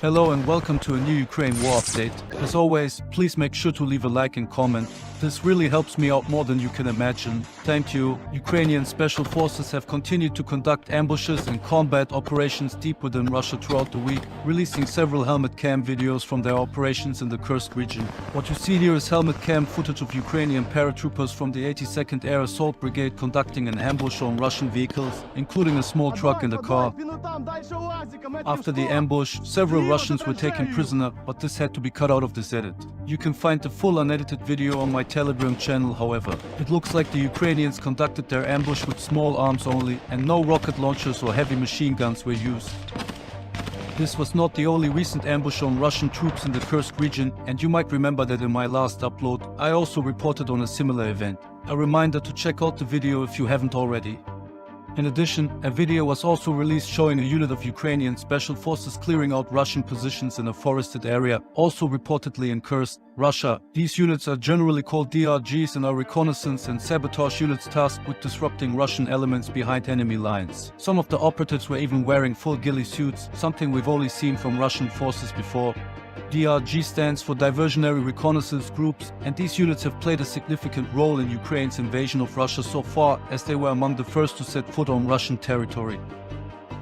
Hello and welcome to a new Ukraine war update. As always, please make sure to leave a like and comment. This really helps me out more than you can imagine. Thank you. Ukrainian special forces have continued to conduct ambushes and combat operations deep within Russia throughout the week, releasing several helmet cam videos from their operations in the Kursk region. What you see here is helmet cam footage of Ukrainian paratroopers from the 82nd Air Assault Brigade conducting an ambush on Russian vehicles, including a small truck and a car. After the ambush, several Russians were taken prisoner, but this had to be cut out of this edit. You can find the full unedited video on my Telegram channel, however. It looks like the Ukrainians conducted their ambush with small arms only, and no rocket launchers or heavy machine guns were used. This was not the only recent ambush on Russian troops in the Kursk region, and you might remember that in my last upload, I also reported on a similar event. A reminder to check out the video if you haven't already. In addition, a video was also released showing a unit of Ukrainian special forces clearing out Russian positions in a forested area, also reportedly in Kursk, Russia. These units are generally called DRGs and are reconnaissance and sabotage units tasked with disrupting Russian elements behind enemy lines. Some of the operatives were even wearing full ghillie suits, something we've only seen from Russian forces before. DRG stands for Diversionary Reconnaissance Groups, and these units have played a significant role in Ukraine's invasion of Russia so far, as they were among the first to set foot on Russian territory.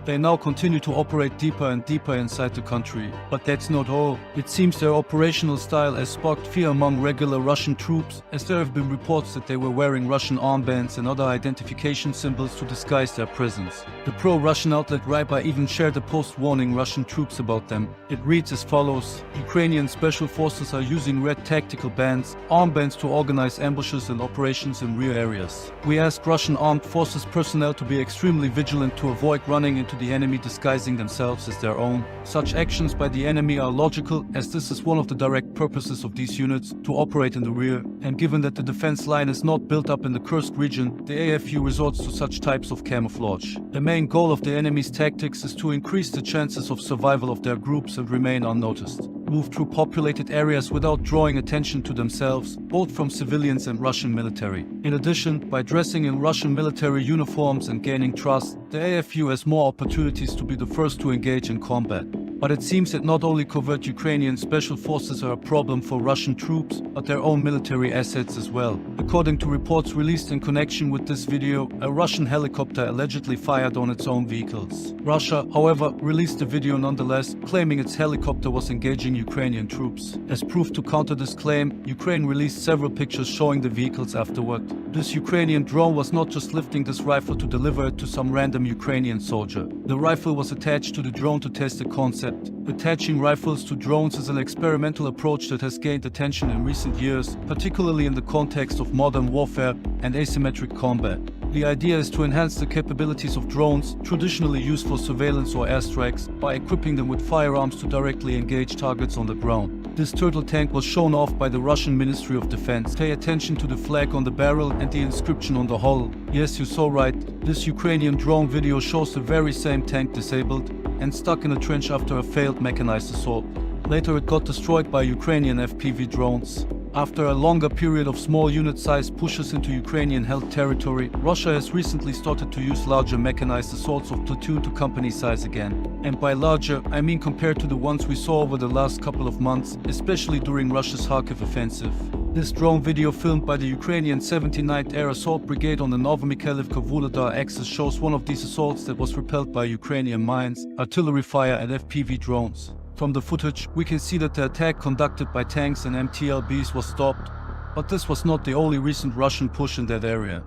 They now continue to operate deeper and deeper inside the country. But that's not all. It seems their operational style has sparked fear among regular Russian troops, as there have been reports that they were wearing Russian armbands and other identification symbols to disguise their presence. The pro-Russian outlet Ryba even shared a post warning Russian troops about them. It reads as follows: Ukrainian special forces are using red tactical bands, armbands to organize ambushes and operations in rear areas. We ask Russian armed forces personnel to be extremely vigilant to avoid running into the enemy disguising themselves as their own. Such actions by the enemy are logical, as this is one of the direct purposes of these units, to operate in the rear, and given that the defense line is not built up in the Kursk region, the AFU resorts to such types of camouflage. The main goal of the enemy's tactics is to increase the chances of survival of their groups and remain unnoticed. Move through populated areas without drawing attention to themselves, both from civilians and Russian military. In addition, by dressing in Russian military uniforms and gaining trust, the AFU has more opportunities to be the first to engage in combat. But it seems that not only covert Ukrainian special forces are a problem for Russian troops, but their own military assets as well. According to reports released in connection with this video, a Russian helicopter allegedly fired on its own vehicles. Russia, however, released the video nonetheless, claiming its helicopter was engaging Ukrainian troops. As proof to counter this claim, Ukraine released several pictures showing the vehicles afterward. This Ukrainian drone was not just lifting this rifle to deliver it to some random Ukrainian soldier. The rifle was attached to the drone to test the concept. Attaching rifles to drones is an experimental approach that has gained attention in recent years, particularly in the context of modern warfare and asymmetric combat. The idea is to enhance the capabilities of drones, traditionally used for surveillance or airstrikes, by equipping them with firearms to directly engage targets on the ground. This turtle tank was shown off by the Russian Ministry of Defense. Pay attention to the flag on the barrel and the inscription on the hull. Yes, you saw right. This Ukrainian drone video shows the very same tank disabled and stuck in a trench after a failed mechanized assault. Later it got destroyed by Ukrainian FPV drones. After a longer period of small unit-sized pushes into Ukrainian-held territory, Russia has recently started to use larger mechanized assaults of platoon to company size again. And by larger, I mean compared to the ones we saw over the last couple of months, especially during Russia's Kharkiv offensive. This drone video filmed by the Ukrainian 79th Air Assault Brigade on the Novomykhailivka-Vuhledar axis shows one of these assaults that was repelled by Ukrainian mines, artillery fire and FPV drones. From the footage, we can see that the attack conducted by tanks and MTLBs was stopped, but this was not the only recent Russian push in that area.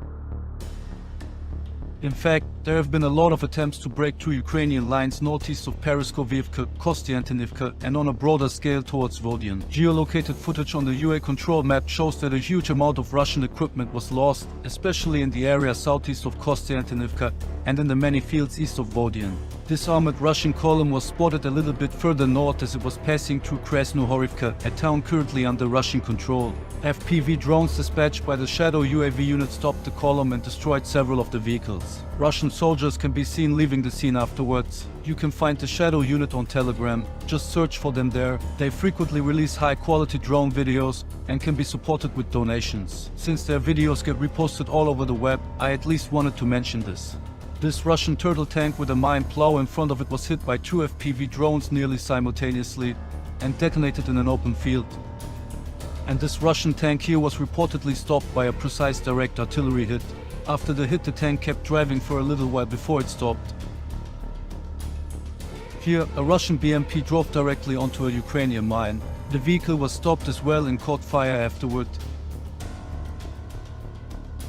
In fact, there have been a lot of attempts to break through Ukrainian lines northeast of Pereskoviivka, Kostiantynivka, and on a broader scale towards Vodian. Geolocated footage on the UA control map shows that a huge amount of Russian equipment was lost, especially in the area southeast of Kostiantynivka and in the many fields east of Vodian. This armored Russian column was spotted a little bit further north as it was passing through Krasnohorivka, a town currently under Russian control. FPV drones dispatched by the Shadow UAV unit stopped the column and destroyed several of the vehicles. Russian soldiers can be seen leaving the scene afterwards. You can find the Shadow unit on Telegram. Just search for them there. They frequently release high-quality drone videos and can be supported with donations. Since their videos get reposted all over the web, I at least wanted to mention this. This Russian turtle tank with a mine plow in front of it was hit by 2 FPV drones nearly simultaneously and detonated in an open field. And this Russian tank here was reportedly stopped by a precise direct artillery hit. After the hit, the tank kept driving for a little while before it stopped. Here, a Russian BMP drove directly onto a Ukrainian mine. The vehicle was stopped as well and caught fire afterward.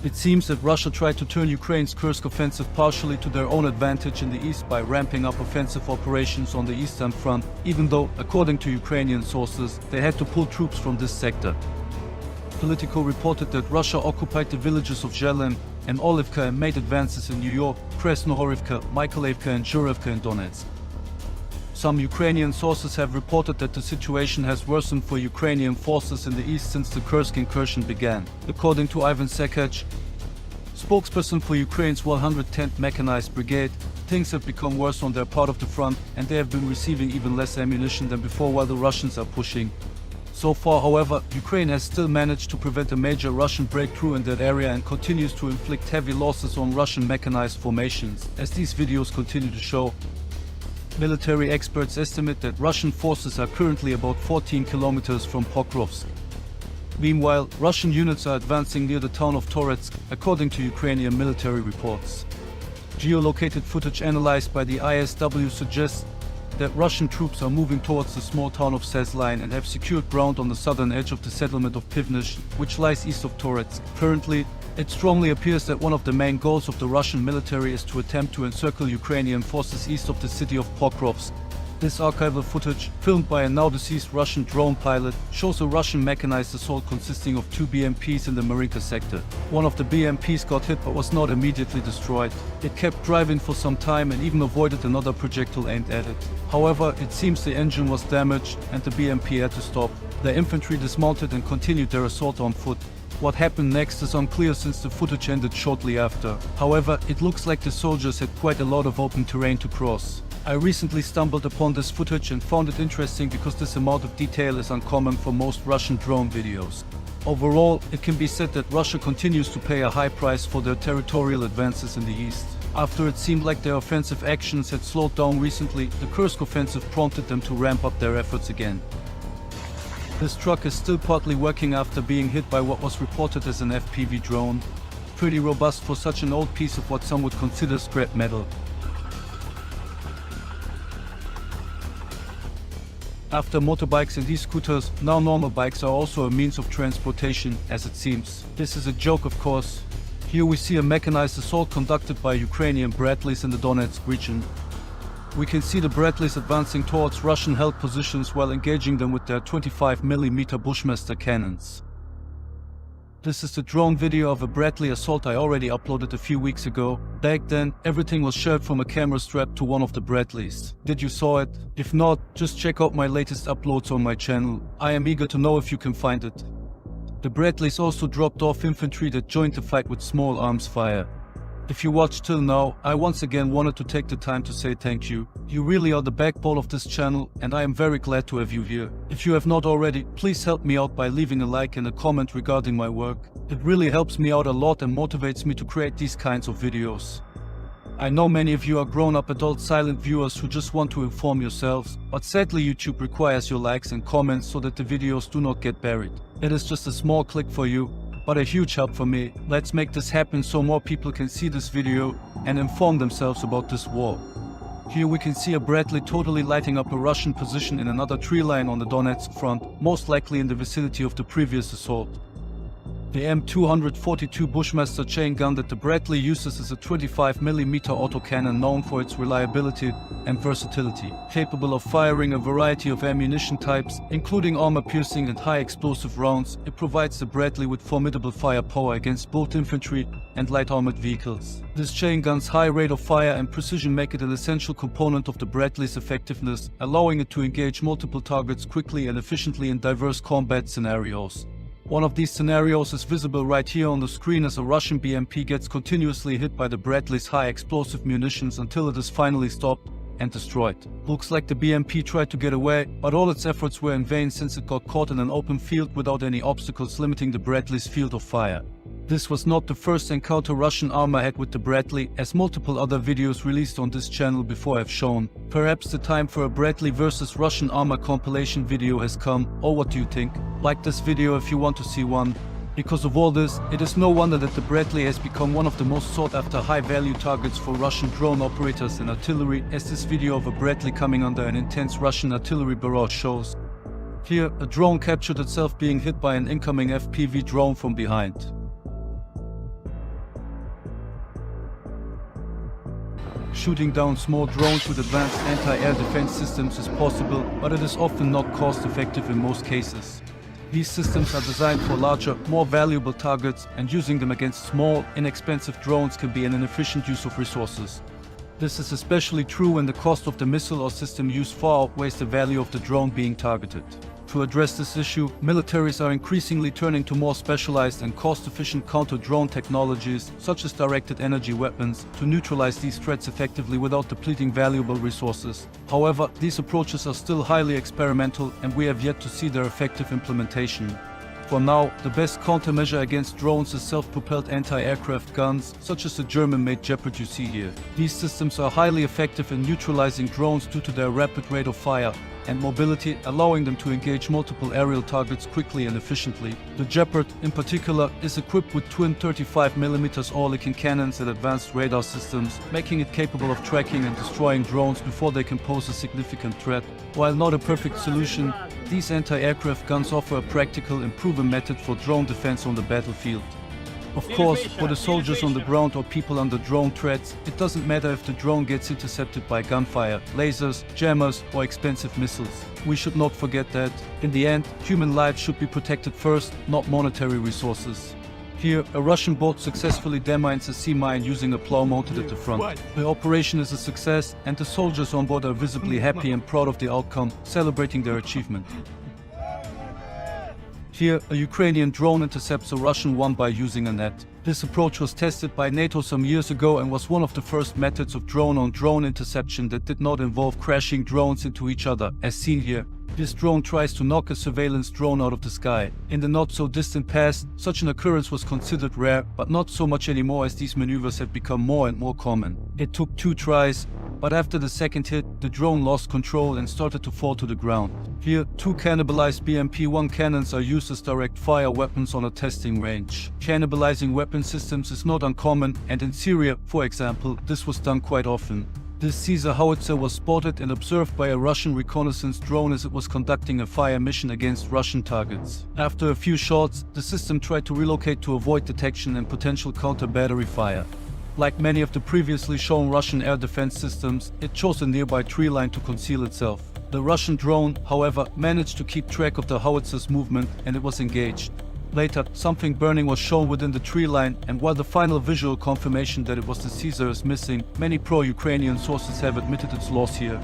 It seems that Russia tried to turn Ukraine's Kursk offensive partially to their own advantage in the east by ramping up offensive operations on the eastern front, even though, according to Ukrainian sources, they had to pull troops from this sector. Politico reported that Russia occupied the villages of Zhelem and Olivka and made advances in New York, Krasnohorivka, Mykolaievka and Zhuravka in Donetsk. Some Ukrainian sources have reported that the situation has worsened for Ukrainian forces in the east since the Kursk incursion began. According to Ivan Sekach, spokesperson for Ukraine's 110th Mechanized Brigade, things have become worse on their part of the front and they have been receiving even less ammunition than before while the Russians are pushing. So far, however, Ukraine has still managed to prevent a major Russian breakthrough in that area and continues to inflict heavy losses on Russian mechanized formations, as these videos continue to show. Military experts estimate that Russian forces are currently about 14 kilometers from Pokrovsk. Meanwhile, Russian units are advancing near the town of Toretsk, according to Ukrainian military reports. Geolocated footage analyzed by the ISW suggests that Russian troops are moving towards the small town of Sezline and have secured ground on the southern edge of the settlement of Pivnish, which lies east of Toretsk. Currently, it strongly appears that one of the main goals of the Russian military is to attempt to encircle Ukrainian forces east of the city of Pokrovsk. This archival footage, filmed by a now-deceased Russian drone pilot, shows a Russian mechanized assault consisting of 2 BMPs in the Marinka sector. One of the BMPs got hit but was not immediately destroyed. It kept driving for some time and even avoided another projectile aimed at it. However, it seems the engine was damaged and the BMP had to stop. The infantry dismounted and continued their assault on foot. What happened next is unclear since the footage ended shortly after. However, it looks like the soldiers had quite a lot of open terrain to cross. I recently stumbled upon this footage and found it interesting because this amount of detail is uncommon for most Russian drone videos. Overall, it can be said that Russia continues to pay a high price for their territorial advances in the east. After it seemed like their offensive actions had slowed down recently, the Kursk offensive prompted them to ramp up their efforts again. This truck is still partly working after being hit by what was reported as an FPV drone. Pretty robust for such an old piece of what some would consider scrap metal. After motorbikes and e-scooters, now normal bikes are also a means of transportation, as it seems. This is a joke, of course. Here we see a mechanized assault conducted by Ukrainian Bradleys in the Donetsk region. We can see the Bradleys advancing towards Russian-held positions while engaging them with their 25mm Bushmaster cannons. This is the drone video of a Bradley assault I already uploaded a few weeks ago. Back then, everything was shared from a camera strapped to one of the Bradleys. Did you saw it? If not, just check out my latest uploads on my channel. I am eager to know if you can find it. The Bradleys also dropped off infantry that joined the fight with small arms fire. If you watched till now, I once again wanted to take the time to say thank you. You really are the backbone of this channel and I am very glad to have you here. If you have not already, please help me out by leaving a like and a comment regarding my work. It really helps me out a lot and motivates me to create these kinds of videos. I know many of you are grown-up adult silent viewers who just want to inform yourselves, but sadly YouTube requires your likes and comments so that the videos do not get buried. It is just a small click for you, but a huge help for me. Let's make this happen so more people can see this video and inform themselves about this war. Here we can see a Bradley totally lighting up a Russian position in another tree line on the Donetsk front, most likely in the vicinity of the previous assault. The M242 Bushmaster chain gun that the Bradley uses is a 25mm autocannon known for its reliability and versatility, capable of firing a variety of ammunition types, including armor-piercing and high-explosive rounds. It provides the Bradley with formidable firepower against both infantry and light armored vehicles. This chain gun's high rate of fire and precision make it an essential component of the Bradley's effectiveness, allowing it to engage multiple targets quickly and efficiently in diverse combat scenarios. One of these scenarios is visible right here on the screen as a Russian BMP gets continuously hit by the Bradley's high explosive munitions until it is finally stopped and destroyed. Looks like the BMP tried to get away, but all its efforts were in vain since it got caught in an open field without any obstacles limiting the Bradley's field of fire. This was not the first encounter Russian armor had with the Bradley, as multiple other videos released on this channel before have shown. Perhaps the time for a Bradley versus Russian armor compilation video has come, or what do you think? Like this video if you want to see one. Because of all this, it is no wonder that the Bradley has become one of the most sought after high-value targets for Russian drone operators and artillery, as this video of a Bradley coming under an intense Russian artillery barrage shows. Here, a drone captured itself being hit by an incoming FPV drone from behind. Shooting down small drones with advanced anti-air defense systems is possible, but it is often not cost-effective in most cases. These systems are designed for larger, more valuable targets, and using them against small, inexpensive drones can be an inefficient use of resources. This is especially true when the cost of the missile or system used far outweighs the value of the drone being targeted. To address this issue, militaries are increasingly turning to more specialized and cost-efficient counter-drone technologies, such as directed energy weapons, to neutralize these threats effectively without depleting valuable resources. However, these approaches are still highly experimental, and we have yet to see their effective implementation. For now, the best countermeasure against drones is self-propelled anti-aircraft guns, such as the German-made Jeopard you see here. These systems are highly effective in neutralizing drones due to their rapid rate of fire and mobility, allowing them to engage multiple aerial targets quickly and efficiently. The Jeopard, in particular, is equipped with twin 35mm Oerlikon cannons and advanced radar systems, making it capable of tracking and destroying drones before they can pose a significant threat. While not a perfect solution, these anti-aircraft guns offer a practical and proven method for drone defense on the battlefield. Of course, for the soldiers on the ground or people under drone threats, it doesn't matter if the drone gets intercepted by gunfire, lasers, jammers, or expensive missiles. We should not forget that, in the end, human lives should be protected first, not monetary resources. Here, a Russian boat successfully demines a sea mine using a plow mounted at the front. The operation is a success, and the soldiers on board are visibly happy and proud of the outcome, celebrating their achievement. Here, a Ukrainian drone intercepts a Russian one by using a net. This approach was tested by NATO some years ago and was one of the first methods of drone-on-drone interception that did not involve crashing drones into each other, as seen here. This drone tries to knock a surveillance drone out of the sky. In the not-so-distant past, such an occurrence was considered rare, but not so much anymore as these maneuvers have become more and more common. It took 2 tries, but after the second hit, the drone lost control and started to fall to the ground. Here, 2 cannibalized BMP-1 cannons are used as direct fire weapons on a testing range. Cannibalizing weapon systems is not uncommon, and in Syria, for example, this was done quite often. This Caesar howitzer was spotted and observed by a Russian reconnaissance drone as it was conducting a fire mission against Russian targets. After a few shots, the system tried to relocate to avoid detection and potential counter-battery fire. Like many of the previously shown Russian air defense systems, it chose a nearby tree line to conceal itself. The Russian drone, however, managed to keep track of the howitzer's movement, and it was engaged. Later, something burning was shown within the tree line, and while the final visual confirmation that it was the Caesar is missing, many pro-Ukrainian sources have admitted its loss here.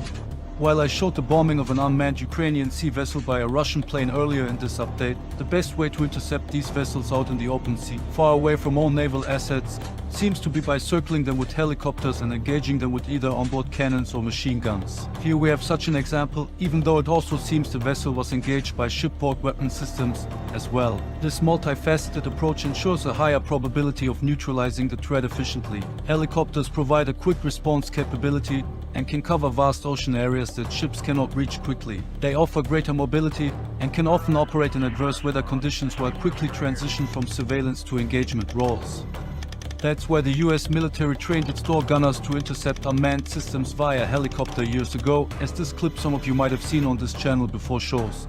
While I showed the bombing of an unmanned Ukrainian sea vessel by a Russian plane earlier in this update, the best way to intercept these vessels out in the open sea, far away from all naval assets, seems to be by circling them with helicopters and engaging them with either onboard cannons or machine guns. Here we have such an example, even though it also seems the vessel was engaged by shipboard weapon systems as well. This multifaceted approach ensures a higher probability of neutralizing the threat efficiently. Helicopters provide a quick response capability and can cover vast ocean areas that ships cannot reach quickly. They offer greater mobility and can often operate in adverse weather conditions while quickly transition from surveillance to engagement roles. That's why the US military trained its door gunners to intercept unmanned systems via helicopter years ago, as this clip some of you might have seen on this channel before shows.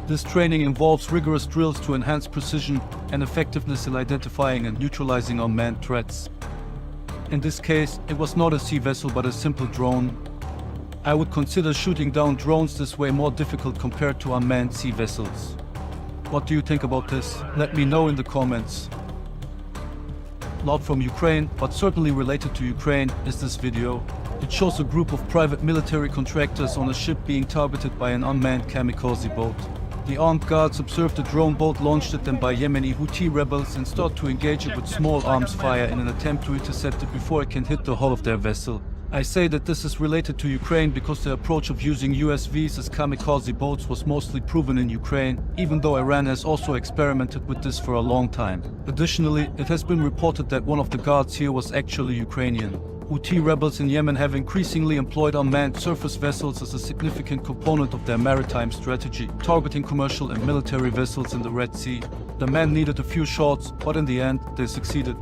This training involves rigorous drills to enhance precision and effectiveness in identifying and neutralizing unmanned threats. In this case, it was not a sea vessel but a simple drone. I would consider shooting down drones this way more difficult compared to unmanned sea vessels. What do you think about this? Let me know in the comments. Not from Ukraine, but certainly related to Ukraine, is this video. It shows a group of private military contractors on a ship being targeted by an unmanned kamikaze boat. The armed guards observed a drone boat launched at them by Yemeni Houthi rebels and start to engage it with small arms fire in an attempt to intercept it before it can hit the hull of their vessel. I say that this is related to Ukraine because the approach of using USVs as kamikaze boats was mostly proven in Ukraine, even though Iran has also experimented with this for a long time. Additionally, it has been reported that one of the guards here was actually Ukrainian. Houthi rebels in Yemen have increasingly employed unmanned surface vessels as a significant component of their maritime strategy, targeting commercial and military vessels in the Red Sea. The men needed a few shots, but in the end, they succeeded.